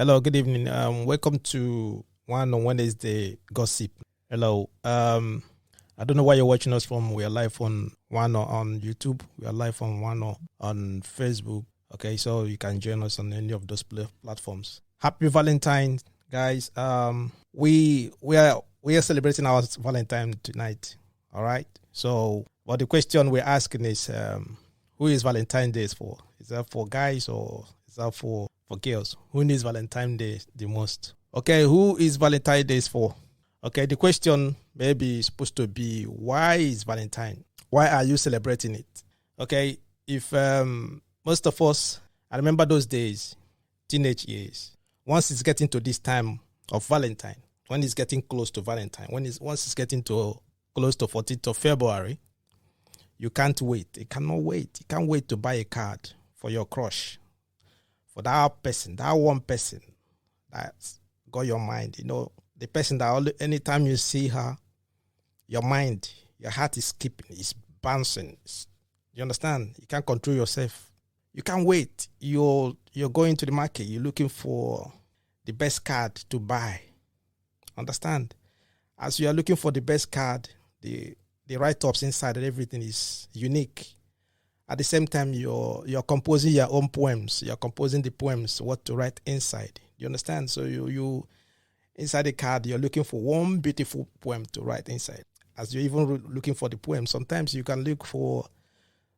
Hello, good evening. Welcome to One on Wednesday Gossip. Hello. I don't know where you're watching us from. We are live on on YouTube. We are live on on Facebook. Okay, so you can join us on any of those platforms. Happy Valentine, guys. We are celebrating our Valentine tonight. All right. So, but the question we're asking is, who is Valentine Day for? Is that for guys or is that for girls? Who needs Valentine Day the most? Okay, who is Valentine Day for? Okay, the question maybe is supposed to be, why is Valentine? Why are you celebrating it? Okay, if most of us, I remember those days, teenage years, once it's getting to this time of Valentine, when it's getting close to Valentine, once it's getting to close to 14th of February, you can't wait. You cannot wait. You can't wait to buy a card for your crush, for that person, that one person that's got your mind. You know, the person that anytime you see her, your mind, your heart is skipping, it's bouncing. You understand? You can't control yourself. You can't wait. You're going to the market. You're looking for the best card to buy. Understand? As you are looking for the best card, the write-ups inside and everything is unique. At the same time, you're composing your own poems. You're composing the poems, what to write inside. You understand? So you inside the card, you're looking for one beautiful poem to write inside. As you're even looking for the poem, sometimes you can look for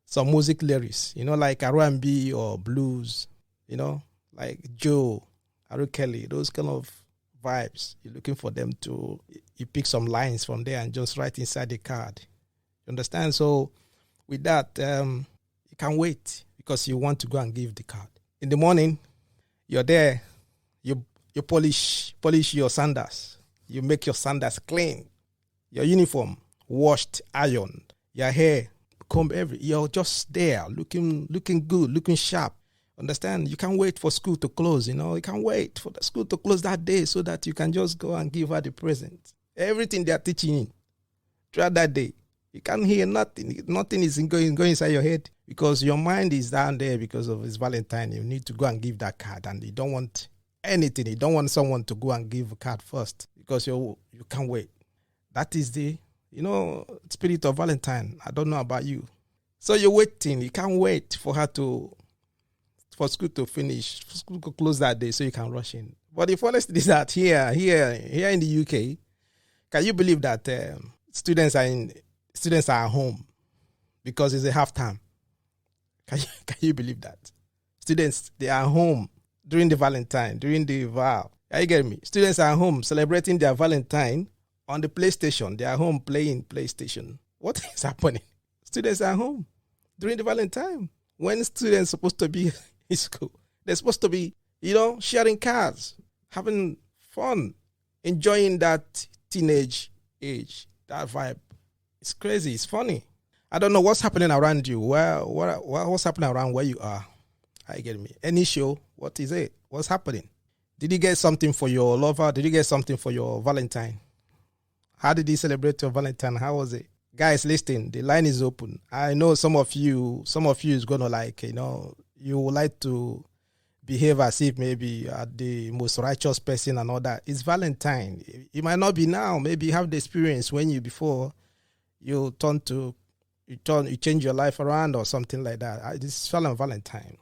some music lyrics, you know, like R&B or blues, you know, like Joe, R. Kelly, those kind of vibes. You're looking for them you pick some lines from there and just write inside the card. You understand? So with that, you can't wait because you want to go and give the card. In the morning, you're there, you polish your sandals. You make your sandals clean. Your uniform washed, ironed. Your hair combed you're just there, looking good, looking sharp. Understand? You can't wait for school to close, you know. You can't wait for the school to close that day so that you can just go and give her the present. Everything they are teaching you throughout that day. You can't hear nothing. Nothing is going inside your head because your mind is down there because of it's Valentine. You need to go and give that card, and you don't want anything. You don't want someone to go and give a card first because you can't wait. That is the, spirit of Valentine. I don't know about you. So you're waiting. You can't wait for school to finish, for school to close that day so you can rush in. But the funniest thing is that here in the UK, can you believe that students are at home because it's a half term? Can you believe that? Students, they are home during the Valentine, during the vow. Are you getting me? Students are home celebrating their Valentine on the PlayStation. They are home playing PlayStation. What is happening? Students are home during the Valentine. When students are supposed to be in school, they're supposed to be, sharing cards, having fun, enjoying that teenage age, that vibe. It's crazy. It's funny. I don't know what's happening around you. What's happening around where you are? Are you getting me? Any show? What is it? What's happening? Did you get something for your lover? Did you get something for your Valentine? How did you celebrate your Valentine? How was it? Guys, listen, the line is open. I know some of you is going to you would like to behave as if maybe you are the most righteous person and all that. It's Valentine. It might not be now. Maybe you have the experience when you change your life around or something like that. This is Valentine.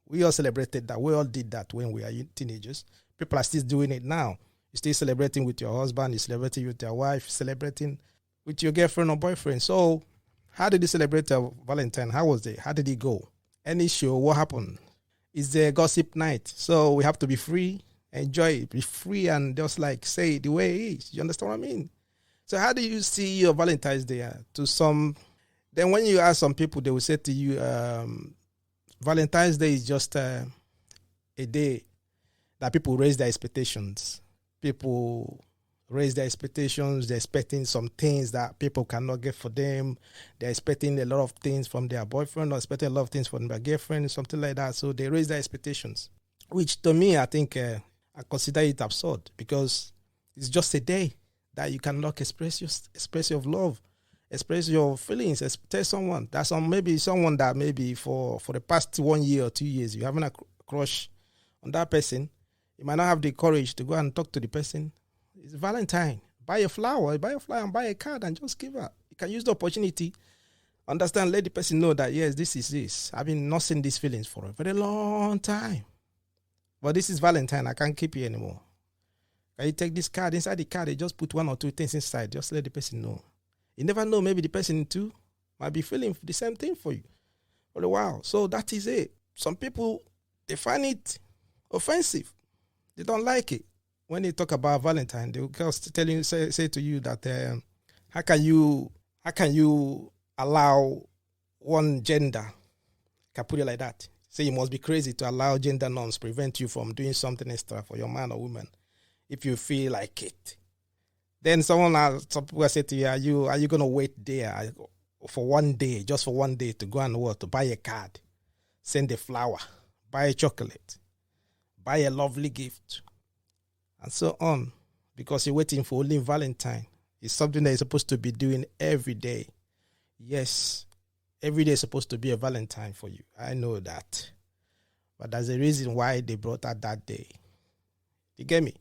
We all celebrated that. We all did that when we were teenagers. People are still doing it now. You're still celebrating with your husband. You're celebrating with your wife. Celebrating with your girlfriend or boyfriend. So how did you celebrate your Valentine? How was it? How did it go? Any show? What happened? It's a gossip night. So we have to be free, enjoy it, be free and just say it the way it is. You understand what I mean? So how do you see your Valentine's Day? Then when you ask some people, they will say to you, Valentine's Day is just a day that people raise their expectations. People raise their expectations. They're expecting some things that people cannot get for them. They're expecting a lot of things from their boyfriend or expecting a lot of things from their girlfriend, something like that. So they raise their expectations, which to me, I think I consider it absurd because it's just a day that you cannot express your love, express your feelings, tell someone. That's maybe someone that maybe for the past 1 year or 2 years, you're having a crush on that person. You might not have the courage to go and talk to the person. It's Valentine. Buy a flower and buy a card and just give her. You can use the opportunity. Understand, let the person know that, yes, this is this. I've been nursing these feelings for a very long time. But this is Valentine. I can't keep you anymore. Can you take this card? Inside the card, they just put 1 or 2 things inside. Just let the person know. You never know. Maybe the person too might be feeling the same thing for you for a while. So that is it. Some people, they find it offensive. They don't like it. When they talk about Valentine, they will just tell you, say to you that how can you allow one gender? I can put it like that. Say you must be crazy to allow gender norms prevent you from doing something extra for your man or woman if you feel like it. Then some people say to you, are you gonna wait there for 1 day, just for 1 day to go and to buy a card, send a flower, buy a chocolate, buy a lovely gift, and so on, because you're waiting for only Valentine? It's something that you're supposed to be doing every day. Yes, every day is supposed to be a Valentine for you. I know that. But there's a reason why they brought out that day. You get me?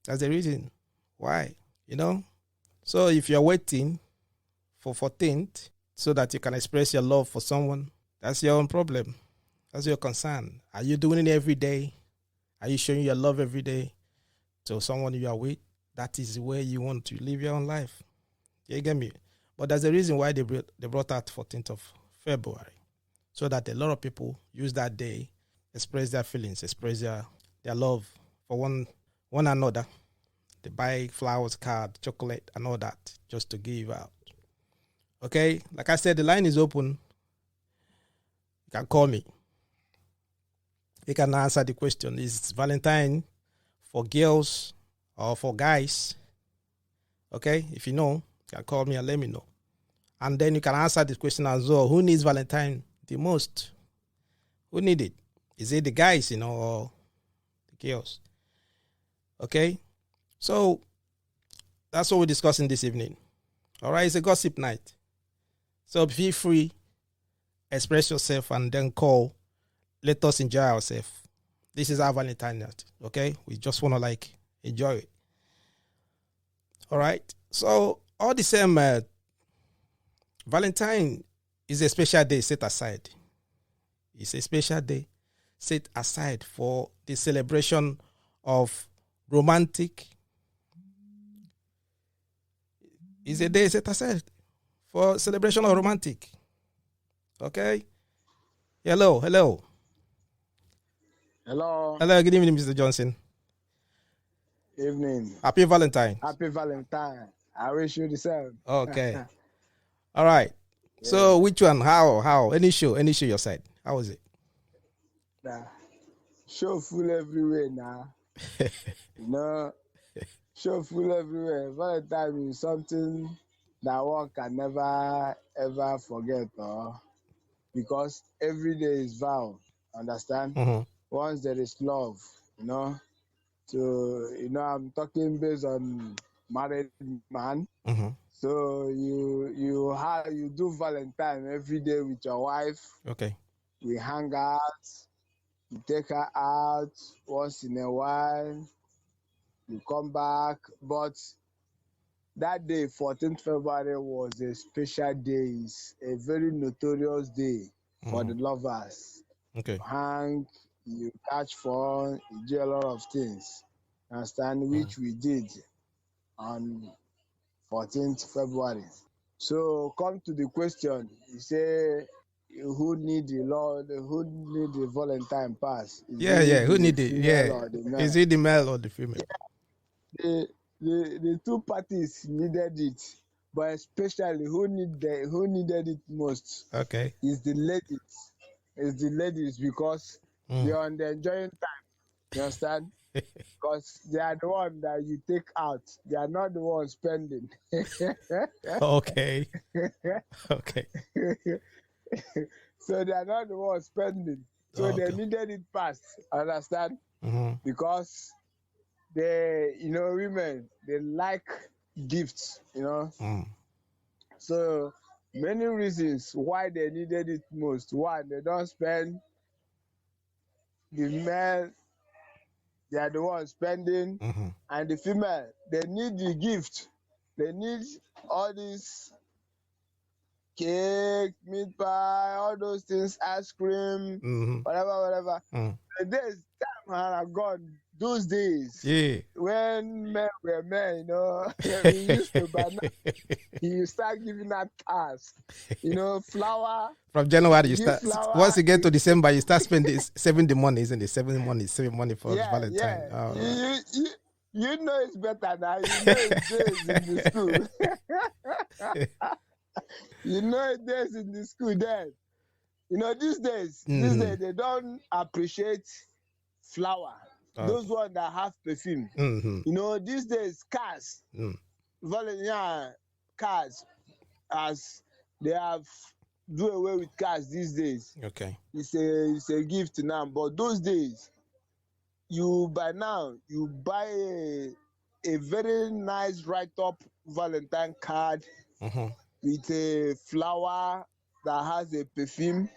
That's the reason why, So if you're waiting for 14th so that you can express your love for someone, that's your own problem. That's your concern. Are you doing it every day? Are you showing your love every day to someone you are with? That is where you want to live your own life. You get me? But there's a reason why they brought out 14th of February, so that a lot of people use that day, express their feelings, express their love for one another. They buy flowers, card, chocolate, and all that just to give out. Okay? Like I said, the line is open. You can call me. You can answer the question. Is Valentine for girls or for guys? Okay? If you know, you can call me and let me know. And then you can answer this question as well. Who needs Valentine the most? Who need it? Is it the guys, or the girls? Okay? So, that's what we're discussing this evening. All right? It's a gossip night. So, feel free, express yourself, and then call. Let us enjoy ourselves. This is our Valentine night. Okay? We just want to, enjoy it. All right? So, all the same, Valentine is a special day set aside. It's a special day set aside for the celebration of romantic. It's a day set aside for celebration of romantic. Okay? Hello. Hello. Hello, good evening, Mr. Johnson. Evening. Happy Valentine. Happy Valentine. I wish you the same. Okay. All right. Yeah. So which one? How? Any show your side. How was it? Show full everywhere now. Show full everywhere. Valentine is something that one can never ever forget, because every day is vow. Understand? Mm-hmm. Once there is love, So I'm talking based on married man. Mm-hmm. So you do Valentine every day with your wife. Okay. We hang out, you take her out once in a while, you come back. But that day, 14th February, was a special day. It's a very notorious day for the lovers. Okay. You hang, you catch fun, you do a lot of things. Understand? Which we did on 14th February. So come to the question. You say, who need the Valentine pass? Who need it? Yeah. Is it the male or the female? Yeah. The two parties needed it, but especially who needed it most? Okay. Is the ladies. It's the ladies, because they're on the enjoying time. You understand? Because they are the one that you take out. They are not the ones spending. Okay. Okay. So they are not the ones spending. So they needed it fast. Understand? Mm-hmm. Because women, they like gifts, So many reasons why they needed it most. One, they don't spend. The men they are the ones spending, and the female, they need the gift. They need all these cake, meat pie, all those things, ice cream, whatever. The days time are gone. Those days, when men were men, we used to buy. You start giving out cars, flour. From January, you give start. flour. Once you get to December, you start saving the money, isn't it? Saving money for Valentine. Yeah. Oh, You know it's better now. You know it's days in the school. You know it's days in the school then. These days they don't appreciate flour. Those ones that have perfume. These days cars, Valentine cars, as they have do away with cars these days. Okay. It's a gift now, but those days, you buy a very nice write-up Valentine card with a flower that has a perfume.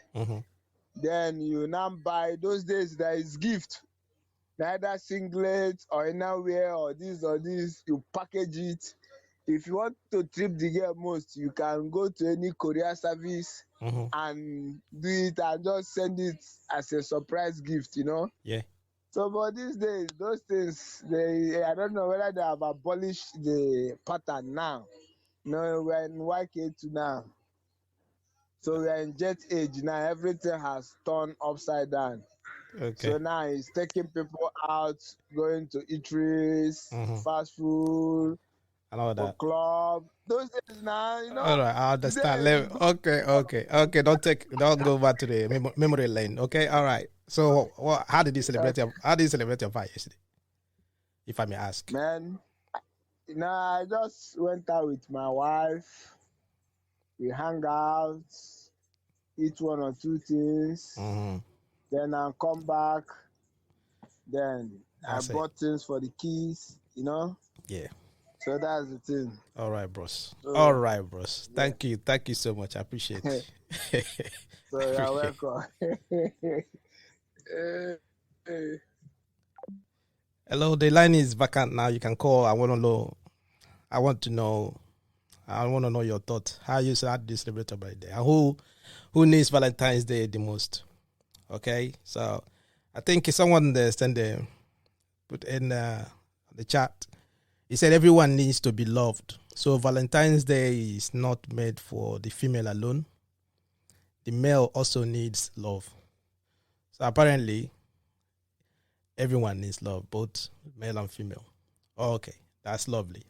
Then you now buy, those days there is gift, neither singlet or innerwear or this, you package it. If you want to trip the girl most, you can go to any courier service and do it and just send it as a surprise gift, Yeah. So, but these days, those things, I don't know whether they have abolished the pattern now. We're in YK2 now. So we're in jet age now. Everything has turned upside down. Okay. So now it's taking people out, going to eateries, fast food, and all that. Club. Those days now, All right, I understand. Okay. Don't go back to the memory lane. Okay, all right. So, how did you celebrate your Val yesterday, if I may ask? Man, I just went out with my wife. We hang out, eat one or two things, then I come back. Then I bought things for the kids, Yeah. So that's the thing. All right, bros. Thank you so much. I appreciate it. So you're welcome. Hello, the line is vacant now. You can call. I want to know your thoughts. How you celebrate your birthday? And who needs Valentine's Day the most? Okay, so I think someone put in the chat. He said everyone needs to be loved. So Valentine's Day is not made for the female alone. The male also needs love. So apparently, everyone needs love, both male and female. Oh, okay, that's lovely.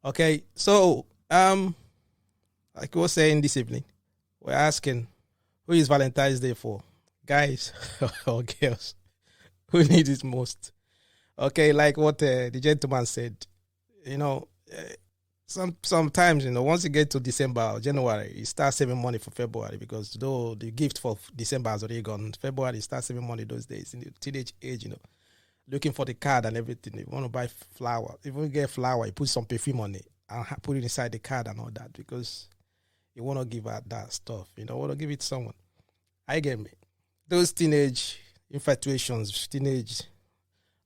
Okay, so like we were saying this evening, we're asking, who is Valentine's Day for? Guys or girls? Who needs it most? Okay, like what the gentleman said, sometimes, once you get to December or January, you start saving money for February, because though the gift for December has already gone, February you start saving money those days in the teenage age, looking for the card and everything. If you want to buy flower, if you get flower, you put some perfume on it and put it inside the card and all that, because you want to give out that stuff. You don't want to give it to someone. I get me. Those teenage infatuations, teenage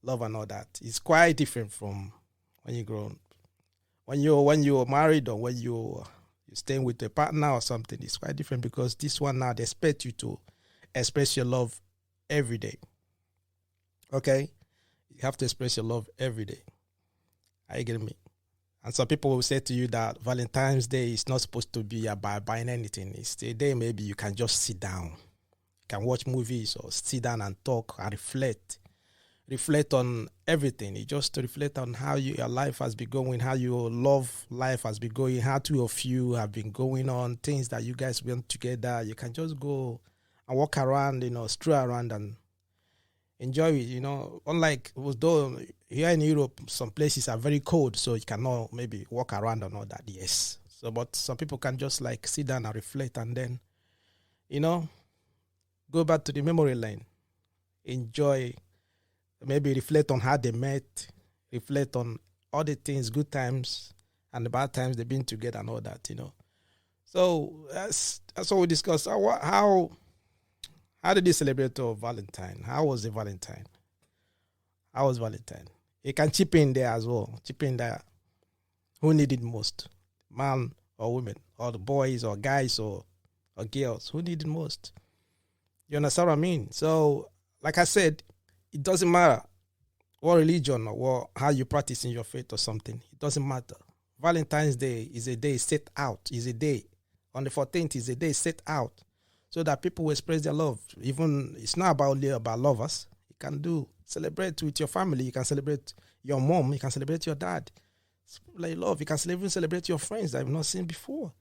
love and all that is quite different from when you grown. When you're married or when you're staying with a partner or something, it's quite different, because this one now, they expect you to express your love every day. Okay? You have to express your love every day. Are you getting me? And some people will say to you that Valentine's Day is not supposed to be about buying anything. It's a day maybe you can just sit down. You can watch movies or sit down and talk and reflect. Reflect on everything. You just reflect on how your life has been going, how your love life has been going, how two of you have been going on, things that you guys went together. You can just go and walk around, stroll around and enjoy it, Unlike, though here in Europe, some places are very cold, so you cannot maybe walk around and all that, yes. So, but some people can just like sit down and reflect and then, go back to the memory lane. Enjoy. Maybe reflect on how they met, reflect on all the things, good times and the bad times they've been together and all that, So that's what we discussed. How did you celebrate your Valentine? How was the Valentine? How was Valentine? You can chip in there as well. Chip in there. Who needed most? Man or women? Or the boys or guys or girls? Who needed most? You understand what I mean? So, like I said, it doesn't matter what religion or how you practice in your faith or something. It doesn't matter. Valentine's Day is a day set out. Is a day. On the 14th is a day set out so that people will express their love. Even it's not only about lovers. You can celebrate with your family. You can celebrate your mom. You can celebrate your dad. Like love. You can even celebrate your friends that you've not seen before.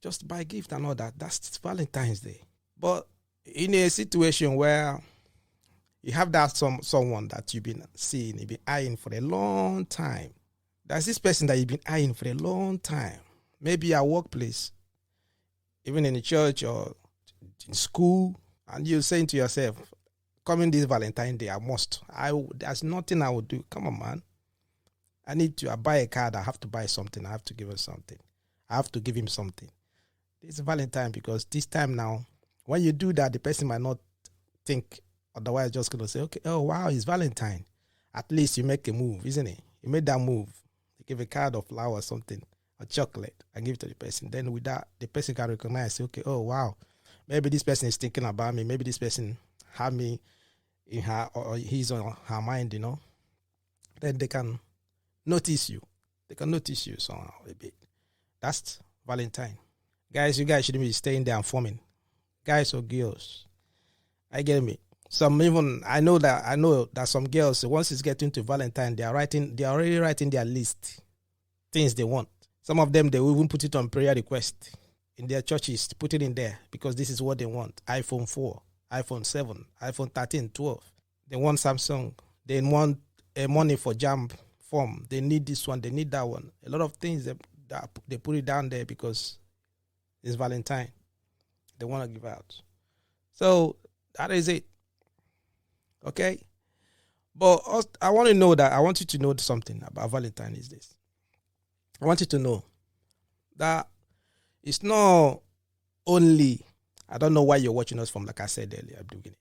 Just buy gift and all that. That's Valentine's Day. But in a situation where you have that someone that you've been seeing, you've been eyeing for a long time. There's this person that you've been eyeing for a long time. Maybe at workplace, even in the church or in school, and you're saying to yourself, coming this Valentine's Day, I must. There's nothing I would do. Come on, man. I buy a card. I have to buy something. I have to give her something. I have to give him something. It's Valentine because this time now, when you do that, the person might not think, otherwise just going to say, okay, oh, wow, it's Valentine. At least you make a move, isn't it? You made that move. You give a card of flower or something, or chocolate, and give it to the person. Then with that, the person can recognize, okay, oh, wow, maybe this person is thinking about me. Maybe this person had me in her, or he's on her mind, Then they can notice you. They can notice you somehow a bit. That's Valentine. Guys, you guys shouldn't be staying there and forming. Guys or girls. I get me. I know that some girls, once it's getting to Valentine, they are already writing their list, things they want. Some of them, they will even put it on prayer request in their churches, to put it in there because this is what they want. iPhone 4, iPhone 7, iPhone 13, 12. They want Samsung. They want money for jam form. They need this one. They need that one. A lot of things that they put it down there because it's Valentine. They want to give out. So that is it. Okay? But I want you to know something about Valentine is this. I want you to know that it's not only, I don't know why you're watching us from, like I said earlier at the beginning.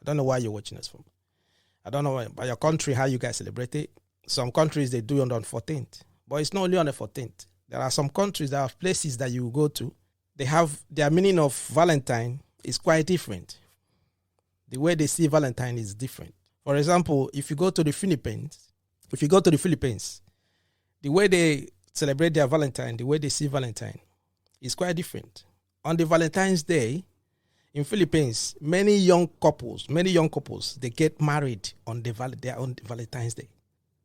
I don't know why you're watching us from. I don't know about your country, how you guys celebrate it. Some countries, they do it on the 14th. But it's not only on the 14th. There are some countries, there are places that you go to. They have, their meaning of Valentine is quite different. The way they see Valentine is different. For example, if you go to the Philippines, the way they celebrate their Valentine, the way they see Valentine is quite different. On the Valentine's Day, in Philippines, many young couples, they get married on their own Valentine's Day.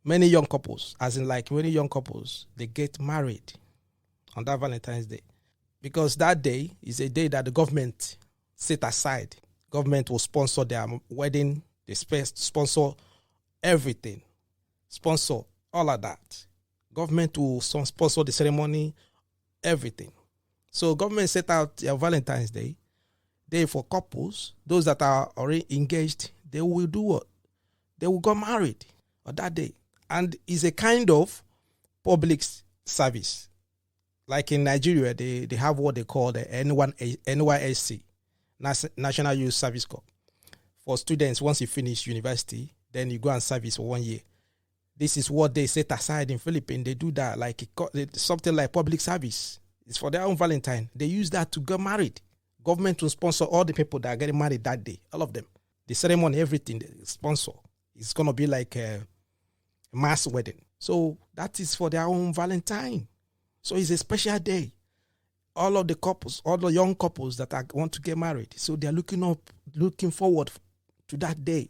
Many young couples, they get married on that Valentine's Day. Because that day is a day that the government set aside. Government will sponsor their wedding. They sponsor everything. Sponsor all of that. Government will sponsor the ceremony, everything. So government set out their Valentine's Day for couples. Those that are already engaged, they will do what? They will get married on that day. And it's a kind of public service. Like in Nigeria, they have what they call the NYSC, National Youth Service Corps. For students, once you finish university, then you go and service for 1 year. This is what they set aside in Philippines. They do that like something like public service. It's for their own Valentine. They use that to get married. Government will sponsor all the people that are getting married that day, all of them. The ceremony, everything, they sponsor. It's going to be like a mass wedding. So that is for their own Valentine. So it's a special day. All of the couples, all the young couples that want to get married, so they're looking forward to that day.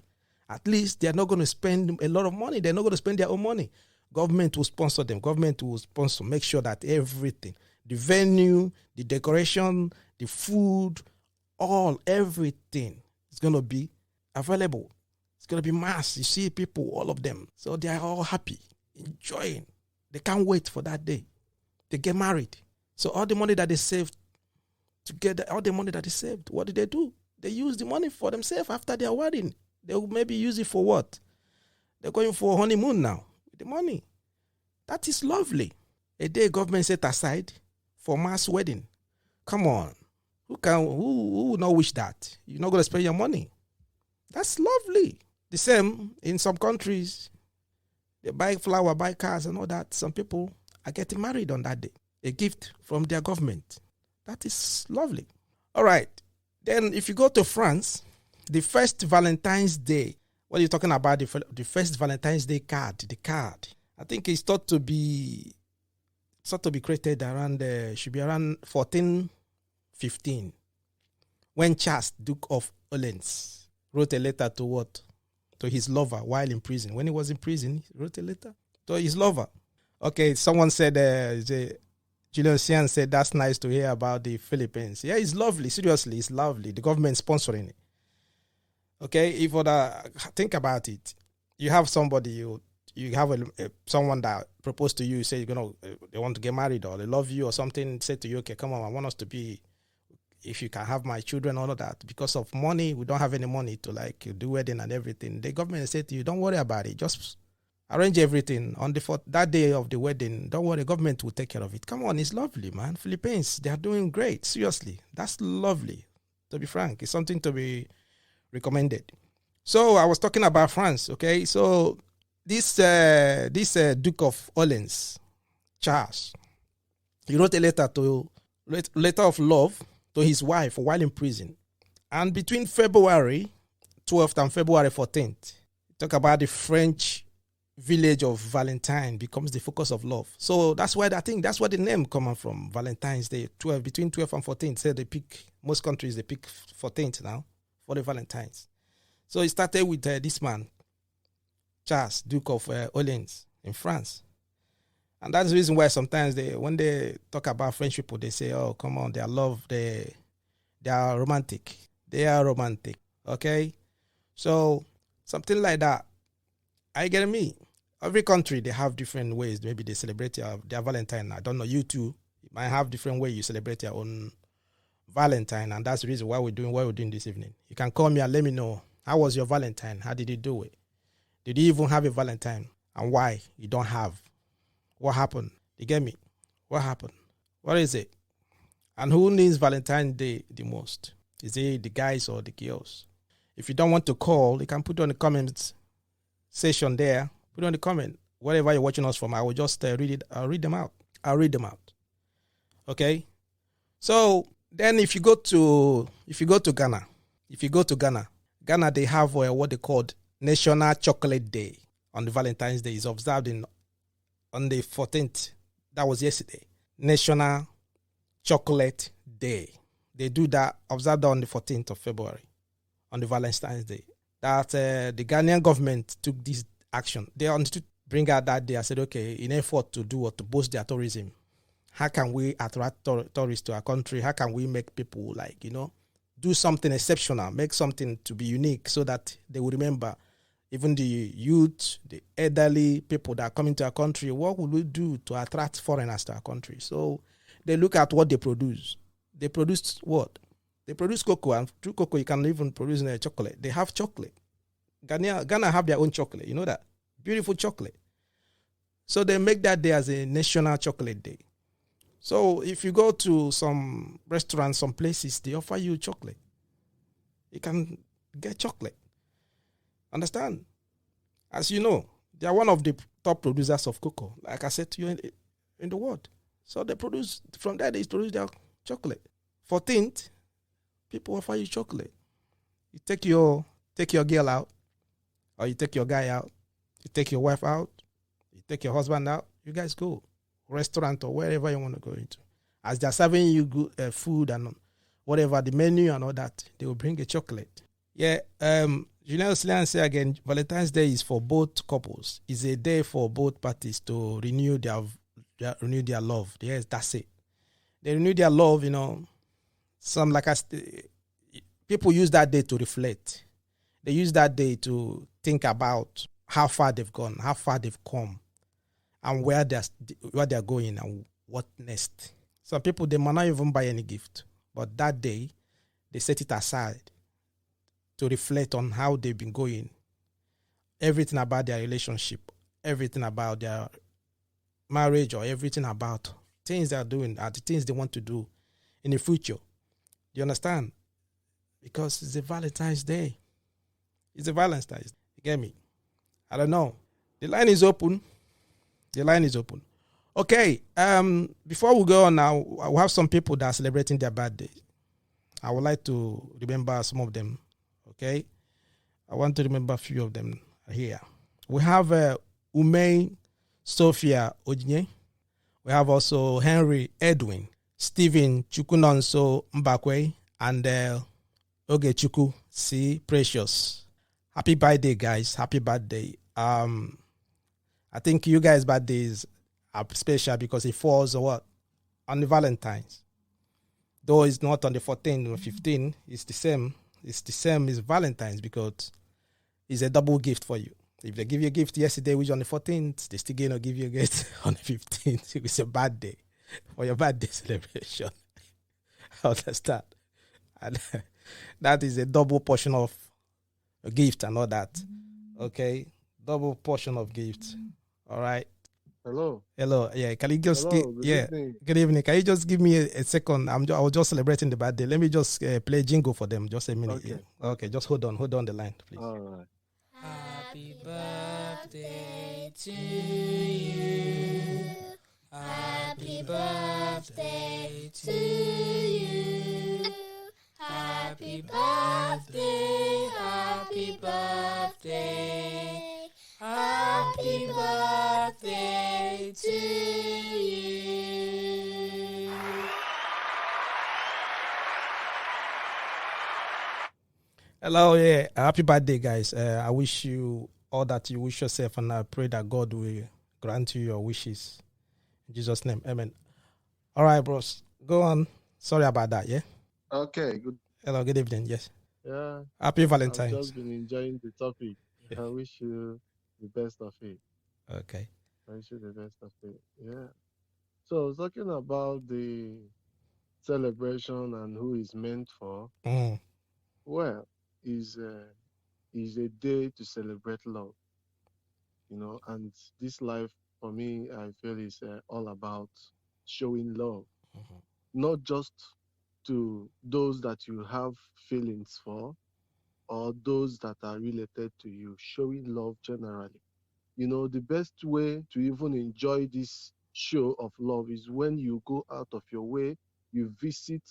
At least they're not going to spend a lot of money. They're not going to spend their own money. Government will sponsor them. Government will make sure that everything, the venue, the decoration, the food, everything is going to be available. It's going to be mass. You see people, all of them. So they are all happy, enjoying. They can't wait for that day. They get married. So all the money that they saved what did they do? They use the money for themselves after their wedding. They will maybe use it for what? They're going for a honeymoon now with the money. That is lovely. A day government set aside for mass wedding. Come on. Who would not wish that? You're not going to spend your money. That's lovely. The same in some countries, they buy flower, buy cars and all that. Some people are getting married on that day. A gift from their government. That is lovely. All right. Then if you go to France, the first Valentine's Day, what are you talking about? The first Valentine's Day card, the card. I think it's thought to be created around, should be around 1415. When Charles, Duke of Orleans, wrote a letter to what? To his lover while in prison. When he was in prison, he wrote a letter to his lover. Okay, someone said, Julian Sian said, that's nice to hear about the Philippines. Yeah, it's lovely. Seriously, it's lovely. The government sponsoring it. Okay, if think about it. You have somebody, you have someone that proposed to you, say they want to get married or they love you or something, say to you, okay, come on, I want us to be, if you can have my children, all of that. Because of money, we don't have any money to do wedding and everything. The government said to you, don't worry about it. Just arrange everything on that day of the wedding. Don't worry, government will take care of it. Come on, it's lovely, man. Philippines, they are doing great. Seriously, that's lovely. To be frank, it's something to be recommended. So I was talking about France. Okay, so this Duke of Orleans, Charles, he wrote a letter of love to his wife while in prison, and between February 12th and February 14th, talk about the French village of Valentine becomes the focus of love. So that's why I think that's where the name comes from. Valentine's Day, between 12th and 14th. Say most countries they pick 14th now for the Valentines. So it started with this man, Charles, Duke of Orleans in France. And that's the reason why sometimes when they talk about French people, they say, oh, come on, they are romantic. They are romantic. Okay? So something like that. I get me. Every country, they have different ways. Maybe they celebrate their Valentine. I don't know. You too. You might have different ways you celebrate your own Valentine. And that's the reason why we're doing this evening. You can call me and let me know, how was your Valentine? How did you do it? Did you even have a Valentine? And why you don't have? What happened? You get me? What happened? What is it? And who needs Valentine's Day the most? Is it the guys or the girls? If you don't want to call, you can put on the comments section there. Put on the comment. Whatever you're watching us from, I will just read it. I'll read them out. Okay? So then if you go to Ghana, Ghana, they have what they called National Chocolate Day on the Valentine's Day. It's observed on the 14th. That was yesterday. National Chocolate Day. They do that, observed on the 14th of February, on the Valentine's Day. That the Ghanaian government took this action. They wanted to bring out that day. I said, okay, in effort to do or to boost their tourism, how can we attract tourists to our country? How can we make people do something exceptional, make something to be unique so that they will remember, even the youth, the elderly people that are coming to our country, what will we do to attract foreigners to our country? So they look at what they produce. They produce what? They produce cocoa, and through cocoa you can even produce chocolate. They have chocolate. Ghana have their own chocolate. You know that? Beautiful chocolate. So they make that day as a National Chocolate Day. So if you go to some restaurants, some places, they offer you chocolate. You can get chocolate. Understand? As you know, they are one of the top producers of cocoa, like I said to you, in the world. So they produce their chocolate. 14th, people offer you chocolate. You take your girl out, or you take your guy out, you take your wife out, you take your husband out, you guys go. Restaurant or wherever you want to go into. As they're serving you good food and whatever, the menu and all that, they will bring a chocolate. Yeah, Julien Oslian say again, Valentine's Day is for both couples. It's a day for both parties to renew their love. Yes, that's it. They renew their love, Some people use that day to reflect. They use that day to think about how far they've gone, how far they've come, and where they're going and what next. Some people, they might not even buy any gift, but that day they set it aside to reflect on how they've been going, everything about their relationship, everything about their marriage, or everything about things they're doing, are the things they want to do in the future. Do you understand? Because it's a Valentine's Day. It's a Valentine's Day. You get me? I don't know. The line is open. The line is open. Okay. Before we go on now, we have some people that are celebrating their birthday. I would like to remember some of them. Okay. I want to remember a few of them here. We have Umei Sophia Ojnye. We have also Henry Edwin, Stephen Chukunonso Mbakwe, and Oge Chuku C. Precious. Happy birthday, guys. Happy birthday. I think you guys' birthdays are special because it falls on what? On the Valentine's. Though it's not on the 14th or 15th, it's the same. It's the same as Valentine's because it's a double gift for you. If they give you a gift yesterday, which on the 14th, they still gonna give you a gift on the 15th. It's a bad day for your birthday celebration. Understand? And that is a double portion of a gift and all that. Okay, double portion of gift. All right. Hello. Hello. Yeah. Can you just Hello. Good evening. Good evening. Can you just give me a second? I was just celebrating the birthday. Let me just play jingle for them. Just a minute. Okay. Yeah. Okay. Just hold on the line, please. All right. Happy birthday to you. Happy birthday to you. Happy birthday, happy birthday. Happy birthday to you. Hello, yeah. Happy birthday, guys. I wish you all that you wish yourself, and I pray that God will grant you your wishes. In Jesus' name, amen. All right, bros. Go on. Sorry about that, yeah? Okay. Good. Hello, good evening, yes. Yeah. Happy I've Valentine's. just been enjoying the topic. I wish you the best of it. Okay. I wish you the best of it. Yeah. So talking about the celebration and who is meant for, well, is a day to celebrate love, and this life for me, I feel is all about showing love, not just to those that you have feelings for or those that are related to you, showing love generally. The best way to even enjoy this show of love is when you go out of your way, you visit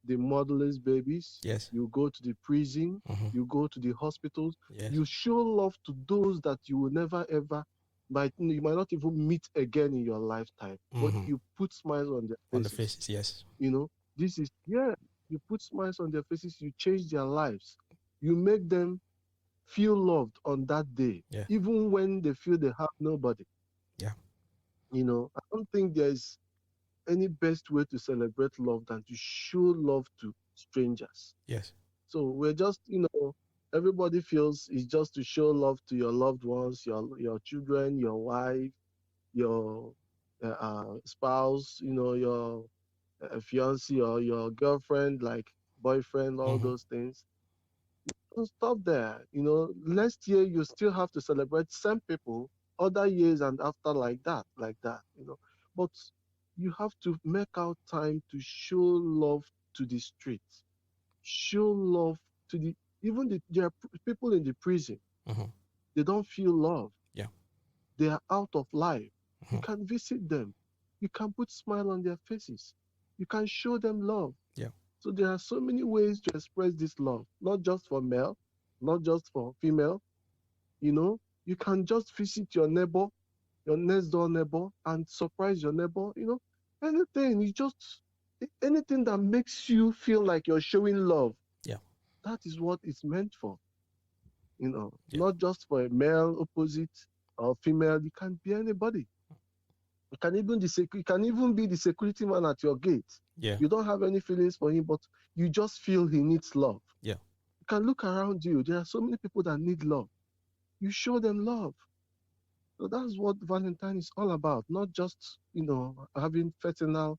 the motherless babies, Yes. you go to the prison, you go to the hospitals, Yes. you show love to those that you will never ever, you might not even meet again in your lifetime, but you put smiles on their faces. On the faces, yes. This is, you put smiles on their faces, you change their lives, you make them feel loved on that day, even when they feel they have nobody. Yeah. I don't think there's any best way to celebrate love than to show love to strangers. Yes. So we're just, everybody feels it's just to show love to your loved ones, your children, your wife, your spouse, your fiance or your girlfriend, like boyfriend, all those things. Don't stop there. Next year you still have to celebrate same people, other years and after like that. But you have to make out time to show love to the streets, show love to there are people in the prison. They don't feel love. Yeah. They are out of life. You can visit them. You can put smile on their faces. You can show them love. Yeah. So there are so many ways to express this love, not just for male, not just for female. You can just visit your neighbor, your next door neighbor, and surprise your neighbor. Anything that makes you feel like you're showing love. Yeah. That is what it's meant for. Not just for a male opposite or female. You can be anybody. You can even be the security man at your gate. Yeah. You don't have any feelings for him, but you just feel he needs love. Yeah. You can look around you. There are so many people that need love. You show them love. So that's what Valentine is all about. Not just, having personal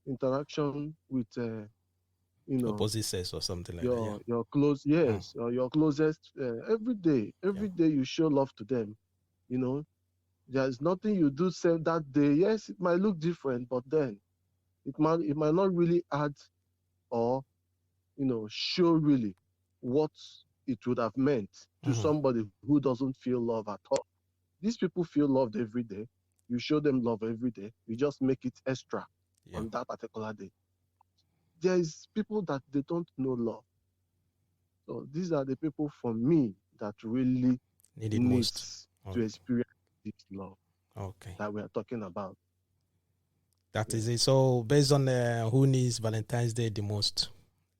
interaction with, opposite sex or something like that. Your close, or your closest. Every day you show love to them. There's nothing you do say that day. Yes, it might look different, but then it might not really add or show really what it would have meant to somebody who doesn't feel love at all. These people feel loved every day. You show them love every day. You just make it extra on that particular day. There is people that they don't know love. So these are the people for me that really needs to experience this love that we are talking about. That is it. So based on who needs Valentine's Day the most,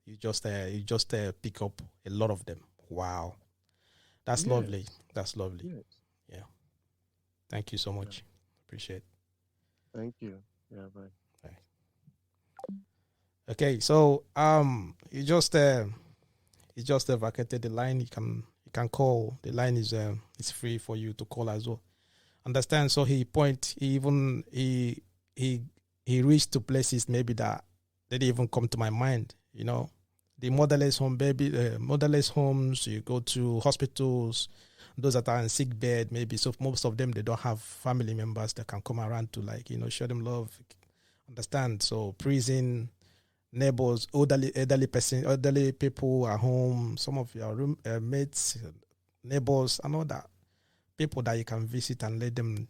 you just pick up a lot of them. Wow, that's lovely. That's lovely. Yes. Yeah. Thank you so much. Appreciate it. Thank you. Yeah, bye. Okay, so you just vacated the line. You can call. The line is free for you to call as well. Understand? So he reached to places maybe that they didn't even come to my mind. You know, the motherless homes. You go to hospitals. Those that are in sick bed, maybe. So most of them, they don't have family members that can come around to show them love. Understand? So prison, neighbors, elderly people at home, some of your mates, neighbors, and all that. People that you can visit and let them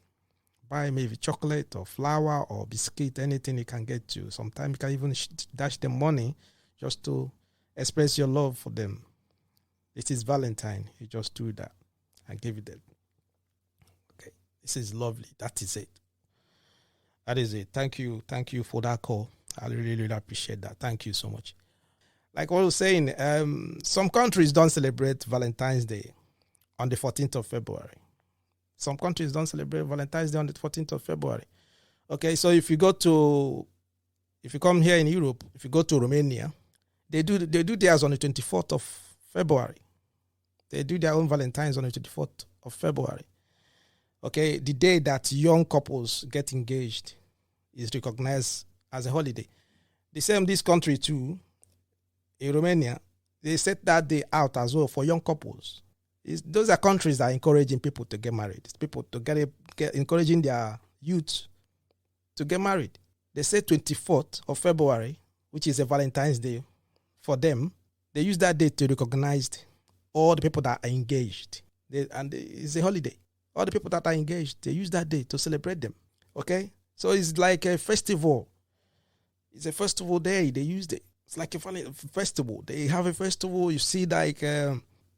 buy maybe chocolate or flour or biscuit, anything you can get to. Sometimes you can even dash them money just to express your love for them. It is Valentine. You just do that and give it them. Okay. This is lovely. That is it. That is it. Thank you. Thank you for that call. I really, really appreciate that. Thank you so much. Like I was saying, some countries don't celebrate Valentine's Day on the 14th of February. Some countries don't celebrate Valentine's Day on the 14th of February. Okay, so if you come here in Europe, if you go to Romania, they do theirs on the 24th of February. They do their own Valentine's on the 24th of February. Okay, the day that young couples get engaged is recognized as a holiday. The same this country too, in Romania, they set that day out as well for young couples. Those are countries that are encouraging people to get married. It's people to encouraging their youth to get married. They say 24th of February, which is a Valentine's Day for them. They use that day to recognize all the people that are engaged. It's a holiday. All the people that are engaged, they use that day to celebrate them. Okay? So it's like a festival. It's a festival day. They use it. It's like a festival. They have a festival. You see like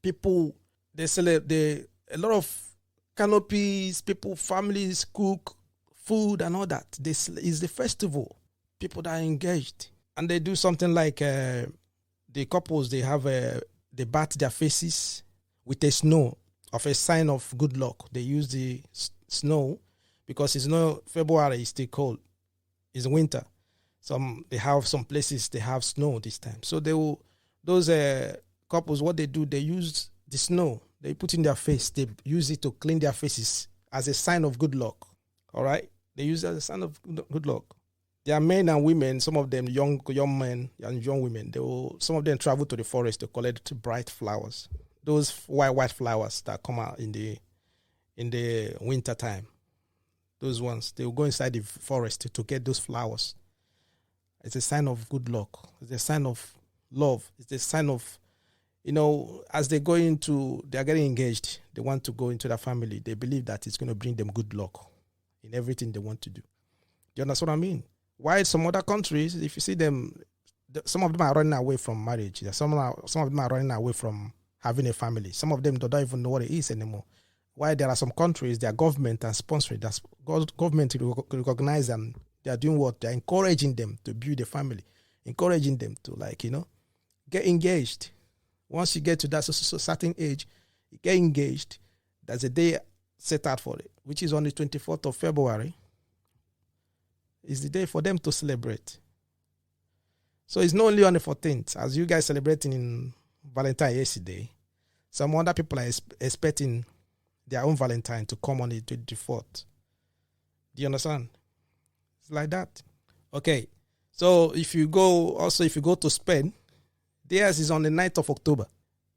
people, they celebrate a lot of canopies, people, families cook food and all that. This is the festival. People that are engaged. And they do something like the couples, they bat their faces with a snow of a sign of good luck. They use the snow because February is still cold. It's winter. They have some places they have snow this time. So those couples, what they do, they use the snow. They put in their face. They use it to clean their faces as a sign of good luck. All right? They use it as a sign of good luck. There are men and women, some of them young men and young women. Some of them travel to the forest to collect bright flowers. Those white flowers that come out in the winter time. Those ones, they will go inside the forest to get those flowers. It's a sign of good luck. It's a sign of love. It's a sign of, as they are getting engaged, they want to go into their family. They believe that it's going to bring them good luck in everything they want to do. Do you understand what I mean? While some other countries, if you see them, some of them are running away from marriage. Some of them are running away from having a family. Some of them don't even know what it is anymore. While there are some countries, their government are sponsoring, government recognize them. They are doing what? They're encouraging them to build a family, encouraging them to get engaged. Once you get to that certain age, you get engaged. There's a day set out for it, which is on the 24th of February. It's the day for them to celebrate. So it's not only on the 14th, as you guys celebrating in Valentine yesterday. Some other people are expecting their own Valentine to come on the 24th. Do you understand? It's like that. Okay. So if you go to Spain, theirs is on the 9th of October.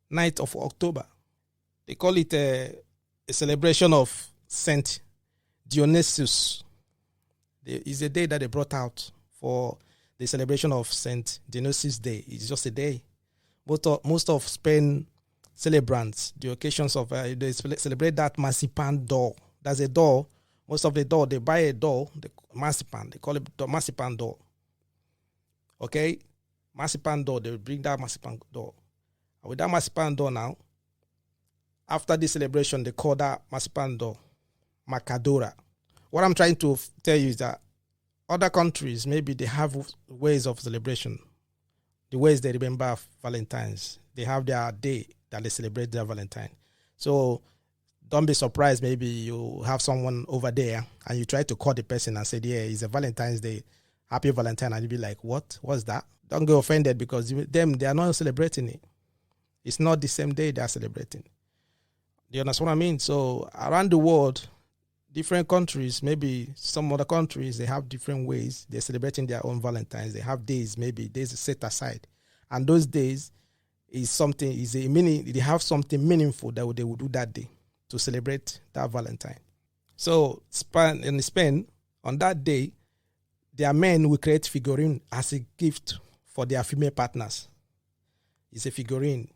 9th of October. They call it a celebration of Saint Dionysius. It's a day that they brought out for the celebration of Saint Dionysius Day. It's just a day. Most of Spain celebrants, the occasions of, they celebrate that marzipan doll. That's a doll. Most of the doll, they buy a doll, the marzipan, they call it the marzipan doll. Okay? Marzipan doll, they bring that marzipan doll. And with that marzipan doll now, after the celebration, they call that marzipan doll Macadora. What I'm trying to tell you is that other countries, maybe they have ways of celebration, the ways they remember Valentine's. They have their day that they celebrate their Valentine. So don't be surprised. Maybe you have someone over there and you try to call the person and say, yeah, it's a Valentine's Day. Happy Valentine. And you'll be like, what? What's that? Don't get offended because they are not celebrating it. It's not the same day they are celebrating. Do you understand what I mean? So around the world, different countries, maybe some other countries, they have different ways. They're celebrating their own Valentines. They have days, maybe days set aside. And those days is something, they have something meaningful that they will do that day to celebrate that Valentine. So in Spain, on that day, their men will create figurine as a gift for their female partners. It's a figurine.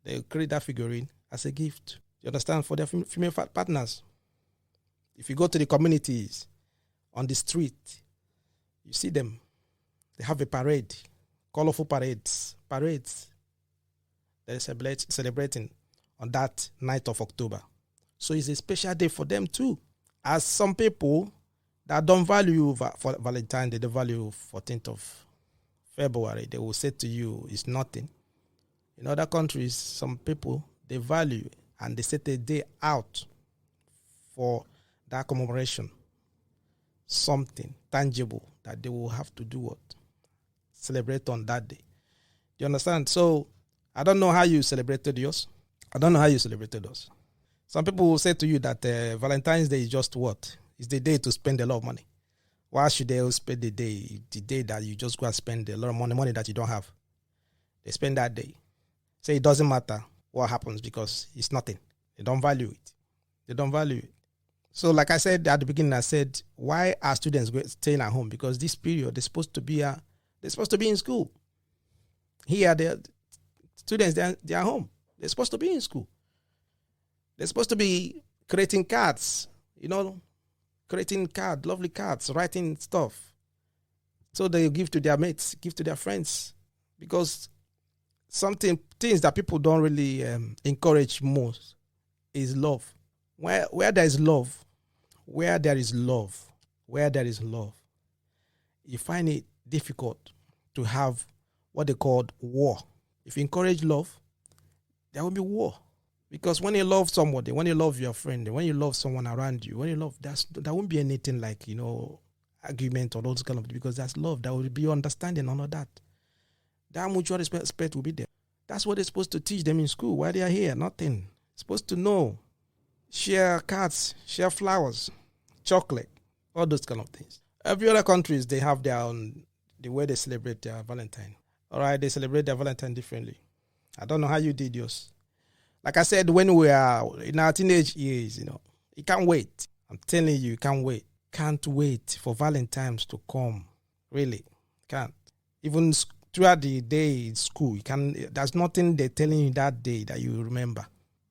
They create that figurine as a gift. You understand? For their female partners. If you go to the communities on the street, you see them. They have a parade, colorful parades. They're celebrating on that night of October. So it's a special day for them too. As some people that don't value for Valentine, they don't value 14th of February, they will say to you, it's nothing. In other countries, some people, they value and they set a day out for that commemoration. Something tangible that they will have to do what? Celebrate on that day. Do you understand? So, I don't know how you celebrated yours. Some people will say to you that Valentine's Day is just what? It's the day to spend a lot of money. Why should they spend the day that you just go and spend a lot of money that you don't have? They spend that day. Say it doesn't matter what happens because it's nothing. They don't value it. So like I said at the beginning, I said, why are students staying at home? Because this period, they're supposed to be in school. Here, the students, they're home. They're supposed to be in school. They're supposed to be creating cards, lovely cards, writing stuff. So they give to their mates, give to their friends. Because things that people don't really encourage most is love. Where there is love, you find it difficult to have what they call war. If you encourage love, there will be war. Because when you love somebody, when you love your friend, when you love someone around you, there won't be anything like, argument or those kind of, because that's love. There will be understanding and all that. That mutual respect will be there. That's what they're supposed to teach them in school while they are here. Nothing. Supposed to know. Share cards, share flowers, chocolate, all those kind of things. Every other countries, they have their own, the way they celebrate their Valentine. All right, they celebrate their Valentine differently. I don't know how you did yours. Like I said, when we are in our teenage years, you can't wait. I'm telling you, you can't wait. Can't wait for Valentine's to come. Really, can't. Even throughout the day in school, there's nothing they're telling you that day that you remember.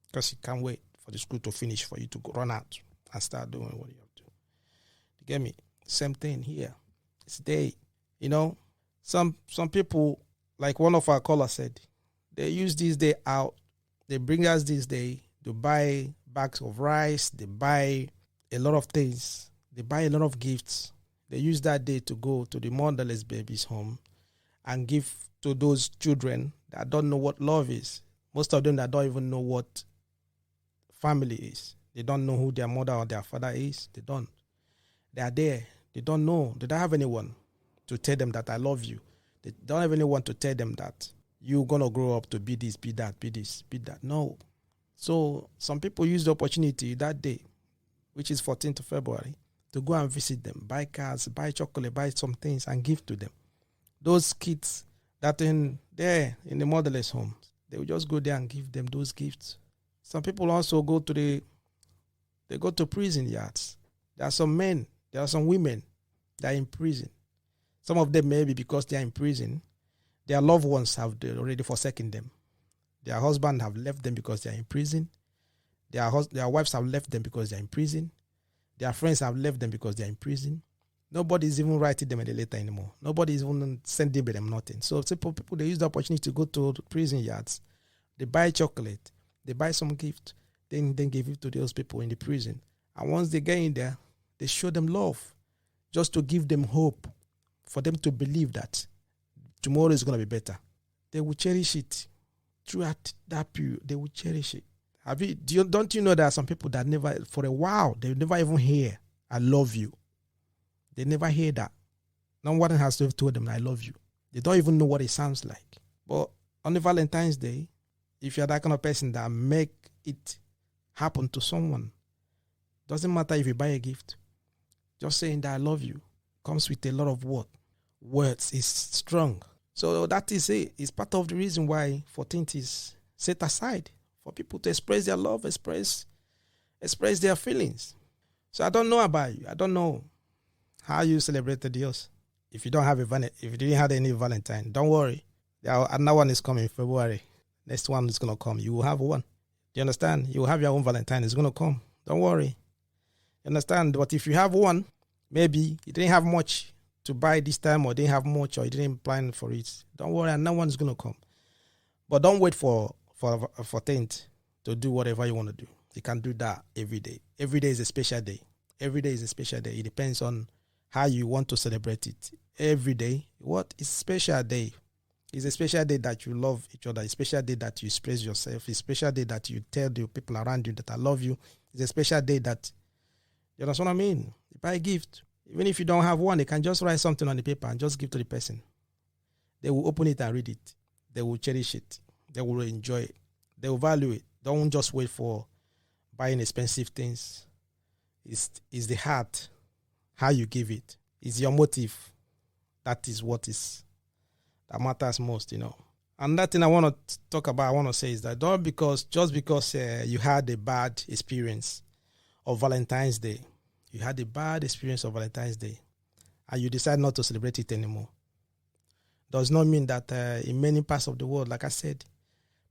Because you can't wait for the school to finish, for you to run out and start doing what you have to. You get me? Same thing here. It's day. Some people, like one of our callers said, they use this day out. They bring us this day to buy bags of rice. They buy a lot of things. They buy a lot of gifts. They use that day to go to the motherless babies' home and give to those children that don't know what love is. Most of them that don't even know what family is. They don't know who their mother or their father is. They don't. They are there. They don't know. They don't have anyone to tell them that I love you. They don't have anyone to tell them that you're going to grow up to be this, be that, be this, be that. No. So some people use the opportunity that day, which is 14th of February, to go and visit them, buy cards, buy chocolate, buy some things and give to them. Those kids that in the motherless homes, they will just go there and give them those gifts. Some people also go to prison yards. There are some men, there are some women that are in prison. Some of them maybe because they are in prison, their loved ones have already forsaken them. Their husband have left them because they're in prison. Their wives have left them because they're in prison. Their friends have left them because they're in prison. Nobody's even writing them a letter anymore. Nobody's even sending them nothing. So simple people, they use the opportunity to go to prison yards. They buy chocolate. They buy some gift. Then give it to those people in the prison. And once they get in there, they show them love. Just to give them hope. For them to believe that tomorrow is going to be better. They will cherish it. Throughout that period, they will cherish it. Don't you know there are some people that never, for a while, they never even hear, I love you. They never hear that. No one has to have told them, I love you. They don't even know what it sounds like. But on the Valentine's Day, if you're that kind of person that make it happen to someone, doesn't matter if you buy a gift, just saying that I love you comes with a lot of words. Is strong. So that is it. It's part of the reason why 14th is set aside for people to express their love, express their feelings. So I don't know about you. I don't know how you celebrated yours. If you didn't have any Valentine, don't worry. Another one is coming in February. Next one is gonna come. You will have one. Do you understand? You will have your own Valentine. It's gonna come. Don't worry. You understand? But if you have one, maybe you didn't have much to buy this time, or didn't have much, or you didn't plan for it. Don't worry, another one is gonna come. But don't wait for 10th to do whatever you want to do. You can do that every day. Every day is a special day. Every day is a special day. It depends on how you want to celebrate it. Every day, what is a special day? It's a special day that you love each other. It's a special day that you express yourself. It's a special day that you tell the people around you that I love you. It's a special day that, you know what I mean? You buy a gift. Even if you don't have one, you can just write something on the paper and just give to the person. They will open it and read it. They will cherish it. They will enjoy it. They will value it. Don't just wait for buying expensive things. It's the heart, how you give it. It's your motive. That is what that matters most, you know. And that thing I want to talk about, I want to say is that just because you had a bad experience of Valentine's Day, you had a bad experience of Valentine's Day, and you decide not to celebrate it anymore, does not mean that in many parts of the world, like I said,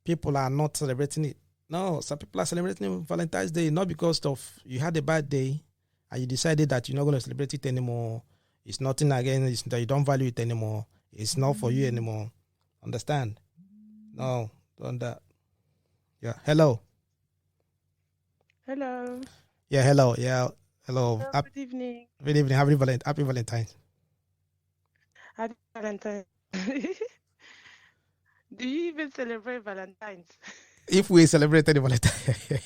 people are not celebrating it. No, some people are celebrating Valentine's Day not because of you had a bad day and you decided that you're not going to celebrate it anymore. It's nothing again. It's that you don't value it anymore. It's not for you anymore. Understand? No, don't that. Yeah. Hello. Hello. Yeah. Hello. Yeah. Hello. Good evening. Good evening. Happy Valentine's. Happy Valentine. Do you even celebrate Valentine's? If we celebrated Valentine,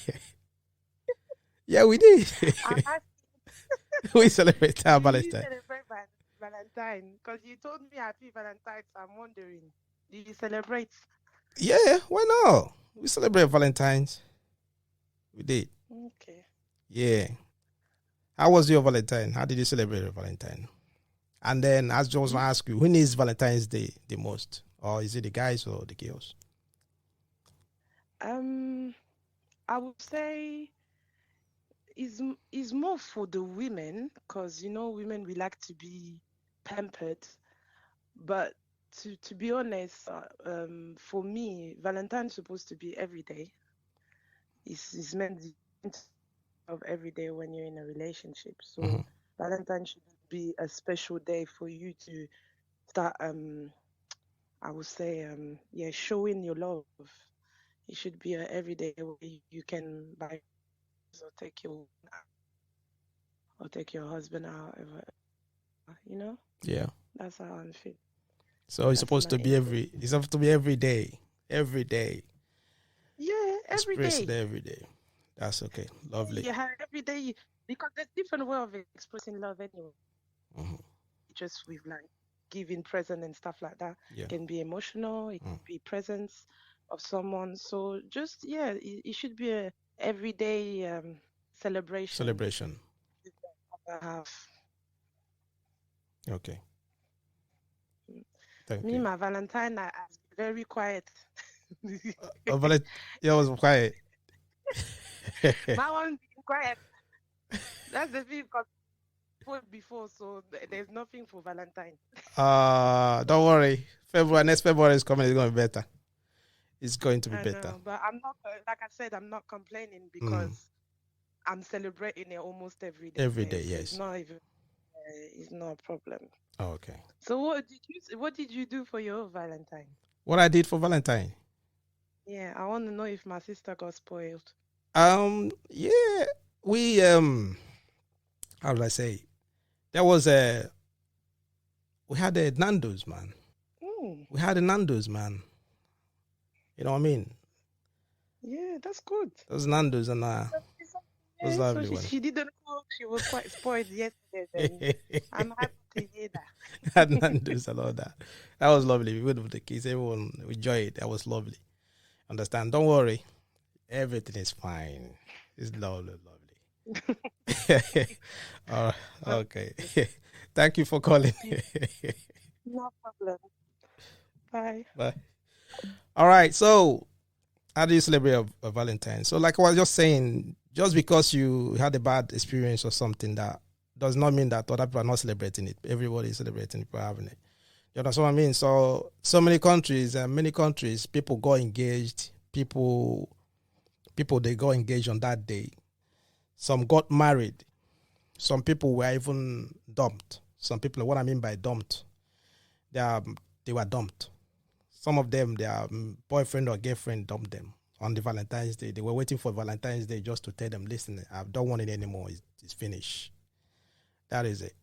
yeah, we did. We celebrate our Valentine. Do you celebrate Valentine? Because you told me Happy Valentine's. I'm wondering, do you celebrate? Yeah, why not? We celebrate Valentine's. We did. Okay. Yeah. How was your Valentine? How did you celebrate your Valentine? And then I just want to ask you, who needs Valentine's Day the most? Or is it the guys or the girls? I would say is more for the women, because women, we like to be pampered. But to be honest, for me, Valentine's supposed to be every day. It's meant of every day when you're in a relationship. So Valentine should be a special day for you to start. I would say, showing your love. It should be an everyday where you can buy or take your husband out, Yeah. That's how I feel. So it's supposed to be every day. Every day. Yeah, every day. Every day. That's okay. Lovely. Yeah, every day, because there's different way of expressing love anyway. Just with like giving present and stuff like that. Yeah. It can be emotional. It can be presence of someone. So just it should be a everyday celebration. Okay. Thank Me, you. my Valentine, I was very quiet. Yeah, I was quiet. My one being quiet. That's the thing, because before, so there's nothing for Valentine. Don't worry. Next February is coming. It's going to be better. It's going to be I better. know, but I'm not, like I said, I'm not complaining because I'm celebrating it almost every day. Every day, So it's yes. not even, it's not a problem. Oh, okay. So what did you do for your Valentine? What I did for Valentine? Yeah, I want to know if my sister got spoiled. Yeah, we how do I say? There was we had a Nando's, man. We had a Nando's, man. You know what I mean? Yeah, that's good. Those Nando's and Yeah, those so lovely ones. she didn't cook. She was quite spoiled yesterday. Then I'm happy to hear that. Had Nando's and all that. That was lovely. We went with the kids. Everyone enjoyed it. That was lovely. Understand? Don't worry. Everything is fine. It's lovely, lovely. All right. Okay. Thank you for calling. No problem. Bye. Bye. All right. So, how do you celebrate a Valentine? So, like I was just saying, just because you had a bad experience or something, that does not mean that other people are not celebrating it. Everybody is celebrating it, people are having it. You understand what I mean? So many countries, people got engaged. People they got engaged on that day. Some got married. Some people were even dumped. Some people, what I mean by dumped, they were dumped. Some of them, their boyfriend or girlfriend dumped them on the Valentine's Day. They were waiting for Valentine's Day just to tell them, listen, I don't want it anymore. It's finished. That is it.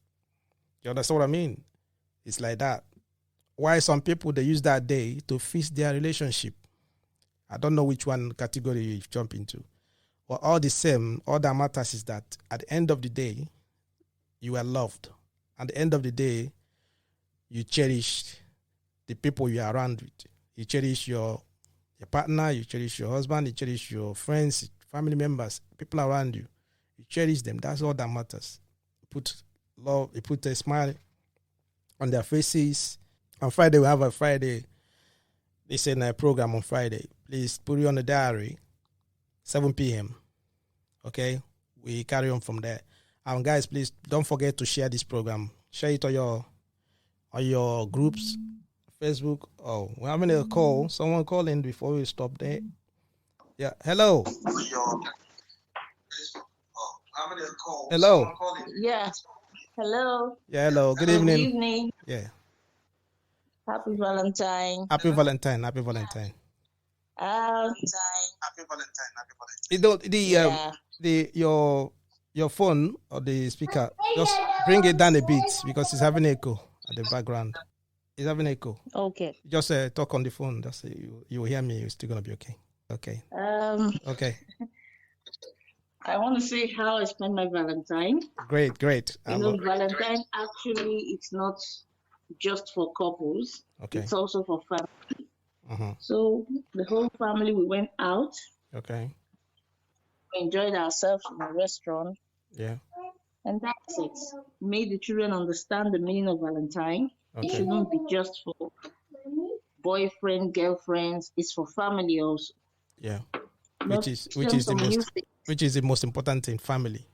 You understand what I mean? It's like that. Why some people, they use that day to fix their relationship. I don't know which one category you jump into. But all the same, all that matters is that at the end of the day, you are loved. At the end of the day, you cherish the people you are around with. You cherish your partner, you cherish your husband, you cherish your friends, family members, people around you. You cherish them. That's all that matters. Put love, you put a smile on their faces. On Friday, we have a Friday listener program on Friday. Please put it on the diary, 7 p.m. Okay? We carry on from there. Guys, please don't forget to share this program. Share it on your groups, Facebook. Oh, we're having a call. Someone call in before we stop there. Yeah. Hello. Hello. Yeah. Hello. Yeah, hello. Good Good evening. evening. Yeah. Happy Valentine. Happy Valentine. Happy Valentine. Happy Valentine. You know, your phone or the speaker, just bring it down a bit because it's having echo at the background. It's having echo. Okay. Just talk on the phone. That's you will hear me. You're still gonna be okay. Okay. Okay. I want to say how I spent my Valentine. Great. Valentine actually it's not just for couples. Okay. It's also for family. Uh-huh. So the whole family we went out. Okay. We enjoyed ourselves in a restaurant. Yeah. And that's it. Made the children understand the meaning of Valentine. Okay. It shouldn't be just for boyfriend, girlfriends. It's for family also. Yeah. Not Which is the most important thing, family.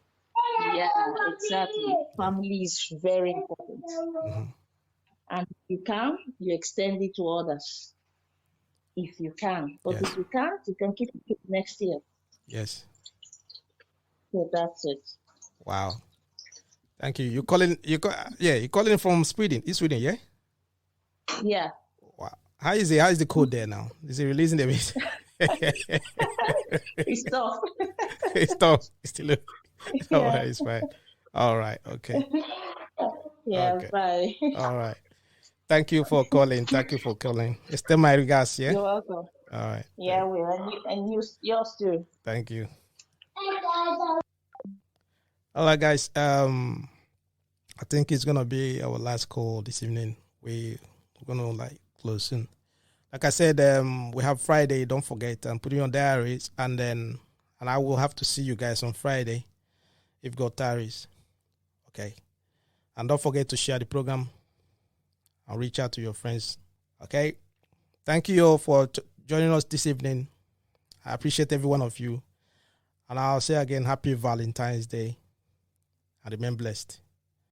Yeah, exactly. Family is very important. Mm-hmm. And if you can, you extend it to others. If you can. But Yes. if you can't, you can keep it next year. Yes. So that's it. Wow. Thank you. You're calling from Sweden. It's Sweden, yeah? Yeah. Wow. How is the code there now? Is it releasing the bit? It's tough. It's tough. It's still Yeah. all right, it's fine. All right, okay. Yeah, Okay. bye. All right. Thank you for calling. Extend my regards, yeah? You're welcome. All right. Yeah, we are. And yours too. Thank you. All right, guys. I think it's gonna be our last call this evening. We're gonna close soon. Like I said, we have Friday. Don't forget and put it on diaries, and I will have to see you guys on Friday if got diaries. Okay, and don't forget to share the program and reach out to your friends. Okay, thank you all for joining us this evening. I appreciate every one of you, and I'll say again, Happy Valentine's Day, and remain blessed.